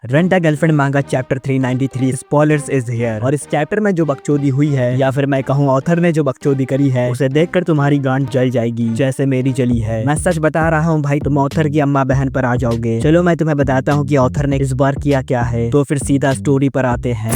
Rent a girlfriend मांगा chapter 393 spoilers is here. और इस चैप्टर में जो बकचोदी हुई है या फिर मैं कहूँ ऑथर ने जो बकचोदी करी है उसे देखकर तुम्हारी गांड जल जाएगी जैसे मेरी जली है। मैं सच बता रहा हूँ भाई, तुम ऑथर की अम्मा बहन पर आ जाओगे। चलो मैं तुम्हें बताता हूँ कि ऑथर ने इस बार किया क्या है, तो फिर सीधा स्टोरी पर आते हैं।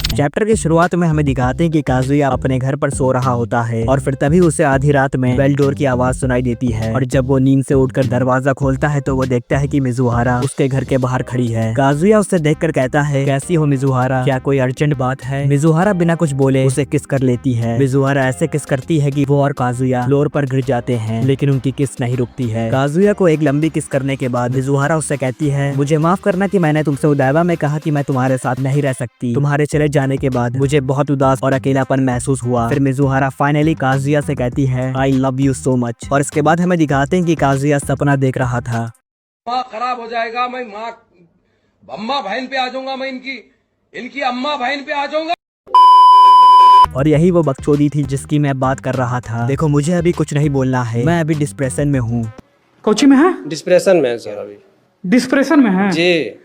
चैप्टर की शुरुआत में हमें दिखाते हैं कि काजुया अपने घर पर सो रहा होता है और फिर तभी उसे आधी रात में बेल डोर की आवाज सुनाई देती है। और जब वो नींद से उठकर दरवाजा खोलता है तो वो देखता है कि मिजुहारा उसके घर के बाहर खड़ी है। काजुया उससे देखकर कहता है, कैसी हो मिजुहारा, क्या कोई अर्जेंट बात है? मिजुहारा बिना कुछ बोले उसे किस कर लेती है। मिजुहारा ऐसे किस करती है कि वो और काजुया फ्लोर पर गिर जाते हैं, लेकिन उनकी किस नहीं रुकती है। काजुया को एक लंबी किस करने के बाद मिजुहारा उससे कहती है, मुझे माफ करना कि मैंने तुमसे उदावा में कहा कि मैं तुम्हारे साथ नहीं रह सकती। तुम्हारे चले जाने के बाद मुझे बहुत उदास और अकेलापन महसूस हुआ। फिर मिजुहारा फाइनली काजुया से कहती है, I love you so much. और इसके बाद हमें दिखाते हैं कि काजुया सपना देख रहा था। माँ खराब हो जाएगा, मैं माँ अम्मा बहन पे आ जाऊंगा, मैं इनकी अम्मा बहन पे आ जाऊंगा। और यही वो बकचोदी थी जिसकी मैं बात कर रहा था। देखो मुझे अभी कुछ नहीं बोलना है, मैं अभी डिस्प्रेशन में हूँ। कोची में है? डिस्प्रेशन में है सर अभी। डिस्प्रेशन में है जी।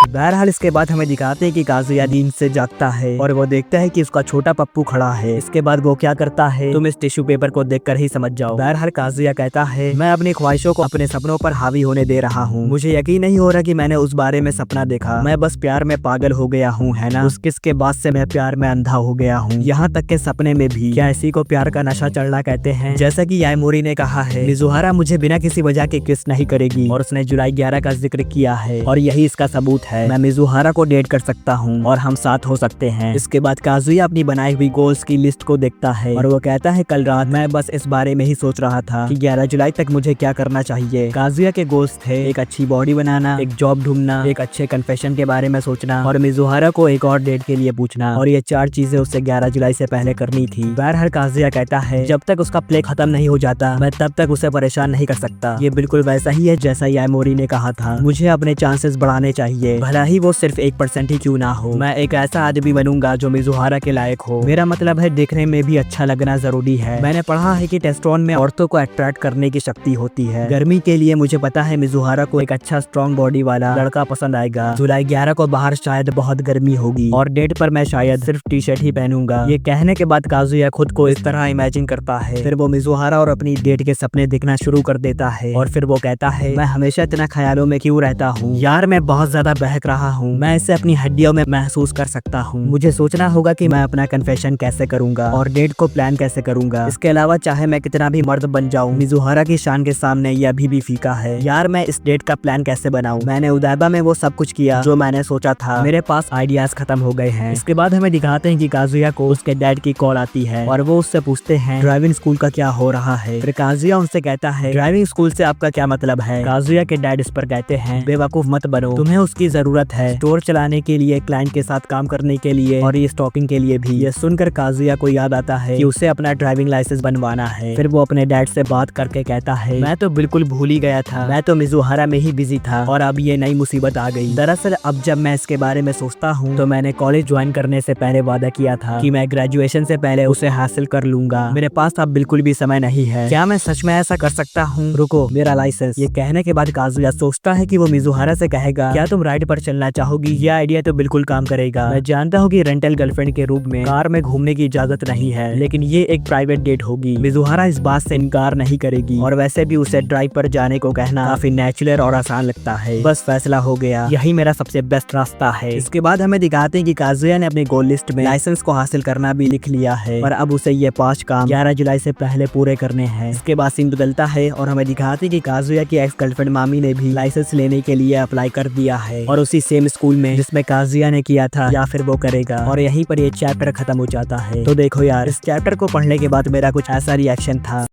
बहरहाल इसके बाद हमें दिखाते हैं कि काजुया नींद से जागता है और वो देखता है कि उसका छोटा पप्पू खड़ा है। इसके बाद वो क्या करता है तुम इस टिश्यू पेपर को देखकर ही समझ जाओ। बहरहाल काजुया कहता है, मैं अपनी ख्वाहिशों को अपने सपनों पर हावी होने दे रहा हूँ। मुझे यकीन नहीं हो रहा कि मैंने उस बारे में सपना देखा। मैं बस प्यार में पागल हो गया हूँ, है ना? उस किस के बाद से मैं प्यार में अंधा हो गया हूँ, यहाँ तक के सपने में भी। क्या इसी को प्यार का नशा चढ़ना कहते हैं? जैसा कि यामोरी ने कहा है, मिजुहारा मुझे बिना किसी वजह के किस नहीं करेगी और उसने जुलाई 11 का जिक्र किया है और यही इसका सबूत है। मैं मिजुहारा को डेट कर सकता हूँ और हम साथ हो सकते हैं। इसके बाद काजुया अपनी बनाई हुई गोल्स की लिस्ट को देखता है और वो कहता है, कल रात मैं बस इस बारे में ही सोच रहा था कि 11 जुलाई तक मुझे क्या करना चाहिए। काजुया के गोल्स थे एक अच्छी बॉडी बनाना, एक जॉब ढूंढना, एक अच्छे कन्फेशन के बारे में सोचना और मिजुहारा को एक और डेट के लिए पूछना। और ये 4 चीजें उसे 11 जुलाई से पहले करनी थी। बहरहाल काजुया कहता है, जब तक उसका प्ले खत्म नहीं हो जाता मैं तब तक उसे परेशान नहीं कर सकता। ये बिल्कुल वैसा ही है जैसा यामोरी ने कहा था। मुझे अपने चांसेस बढ़ाने चाहिए, भला ही वो सिर्फ 1% ही क्यों ना हो। मैं एक ऐसा आदमी बनूंगा जो मिजुहारा के लायक हो। मेरा मतलब है देखने में भी अच्छा लगना जरूरी है। मैंने पढ़ा है कि टेस्टोन में औरतों को अट्रैक्ट करने की शक्ति होती है। गर्मी के लिए मुझे पता है मिजुहारा को एक अच्छा स्ट्रॉन्ग बॉडी वाला लड़का पसंद आएगा। जुलाई 11 को बाहर शायद बहुत गर्मी होगी और डेट पर मैं शायद सिर्फ टी शर्ट ही पहनूंगा। ये कहने के बाद काजुया खुद को इस तरह इमेजिन करता है। फिर वो मिजुहारा और अपनी डेट के सपने देखना शुरू कर देता है और फिर वो कहता है, मैं हमेशा इतना ख्यालों में क्यों रहता हूँ यार, मैं बहुत ज्यादा बहक रहा हूँ। मैं इसे अपनी हड्डियों में महसूस कर सकता हूँ। मुझे सोचना होगा कि मैं अपना कन्फेशन कैसे करूंगा और डेट को प्लान कैसे करूंगा। इसके अलावा चाहे मैं कितना भी मर्द बन जाऊं, मिजुहारा की शान के सामने ये अभी भी फीका है। यार मैं इस डेट का प्लान कैसे बनाऊं? मैंने उदाबा में वो सब कुछ किया जो मैंने सोचा था, मेरे पास आइडियाज खत्म हो गए हैं। इसके बाद हमें दिखाते हैं कि काजुया को उसके डैड की कॉल आती है और वो उससे पूछते हैं ड्राइविंग स्कूल का क्या हो रहा है। फिर काजुया उनसे कहता है, ड्राइविंग स्कूल से आपका क्या मतलब है? काजुया के डैड इस पर कहते हैं, बेवकूफ मत बनो, तुम्हें उसकी जरूरत है स्टोर चलाने के लिए, क्लाइंट के साथ काम करने के लिए और ये स्टॉकिंग के लिए भी। ये सुनकर काजुया को याद आता है कि उसे अपना ड्राइविंग लाइसेंस बनवाना है। फिर वो अपने डैड से बात करके कहता है, मैं तो बिल्कुल भूल ही गया था, मैं तो मिजुहारा में ही बिजी था और अब ये नई मुसीबत आ गई। दरअसल अब जब मैं इसके बारे में सोचता हूँ तो मैंने कॉलेज ज्वाइन करने से पहले वादा किया था कि मैं ग्रेजुएशन से पहले उसे हासिल कर लूंगा। मेरे पास अब बिल्कुल भी समय नहीं है। क्या मैं सच में ऐसा कर सकता हूँ? रुको, मेरा लाइसेंस। ये कहने के बाद काजुया सोचता है कि वो मिजुहारा से कहेगा, क्या तुम राइड पर चलना चाहोगी? यह आइडिया तो बिल्कुल काम करेगा। मैं जानता हूँ कि रेंटल गर्लफ्रेंड के रूप में कार में घूमने की इजाजत नहीं है, लेकिन ये एक प्राइवेट डेट होगी। मिजुहारा इस बात से इनकार नहीं करेगी और वैसे भी उसे ड्राइव पर जाने को कहना काफी नेचुरल और आसान लगता है। बस फैसला हो गया, यही मेरा सबसे बेस्ट रास्ता है। इसके बाद हमें दिखाते हैं कि काजुया ने अपनी गोल लिस्ट में लाइसेंस को हासिल करना भी लिख लिया है और अब उसे ये 5 काम 11 जुलाई से पहले पूरे करने हैं। इसके बाद सीन बदलता है और हमें दिखाते हैं कि काजुया की एक्स गर्लफ्रेंड मामी ने भी लाइसेंस लेने के लिए अप्लाई कर दिया है और उसी सेम स्कूल में जिसमें काजुया ने किया था या फिर वो करेगा। और यहीं पर ये चैप्टर खत्म हो जाता है। तो देखो यार, इस चैप्टर को पढ़ने के बाद मेरा कुछ ऐसा रिएक्शन था।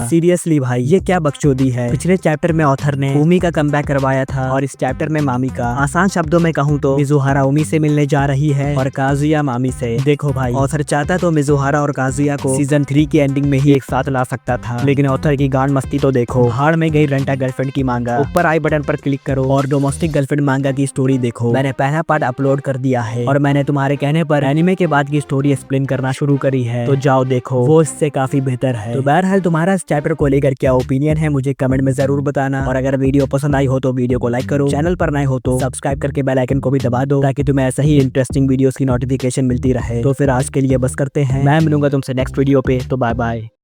सीरियसली भाई ये क्या बकचोदी है। पिछले चैप्टर में ऑथर ने उमी का कमबैक करवाया था और इस चैप्टर में मामी का। आसान शब्दों में कहूँ तो मिजुहारा उमी से मिलने जा रही है और काजुया मामी से। देखो भाई ऑथर चाहता तो मिजुहारा और काजुया को सीजन 3 की एंडिंग में ही एक साथ ला सकता था, लेकिन ऑथर की गांड मस्ती तो देखो। हाड़ में गई रेंटा गर्लफ्रेंड की मांगा। ऊपर आई बटन पर क्लिक करो और डोमेस्टिक गर्लफ्रेंड मांगा की स्टोरी देखो। मैंने पहला पार्ट अपलोड कर दिया है और मैंने तुम्हारे कहने पर एनिमे के बाद की स्टोरी एक्सप्लेन करना शुरू करी है, तो जाओ देखो, वो इससे काफी बेहतर है। तो बहरहाल तुम्हारा इस चैप्टर को लेकर क्या ओपिनियन है मुझे कमेंट में जरूर बताना, और अगर वीडियो पसंद आई हो तो वीडियो को लाइक करो, चैनल पर नए हो तो सब्सक्राइब करके बेल आइकन को भी दबा दो ताकि तुम्हें ऐसा ही इंटरेस्टिंग वीडियोस की नोटिफिकेशन मिलती रहे। तो फिर आज के लिए बस करते हैं, मैं मिलूंगा तुमसे नेक्स्ट वीडियो पे, तो बाय बाय।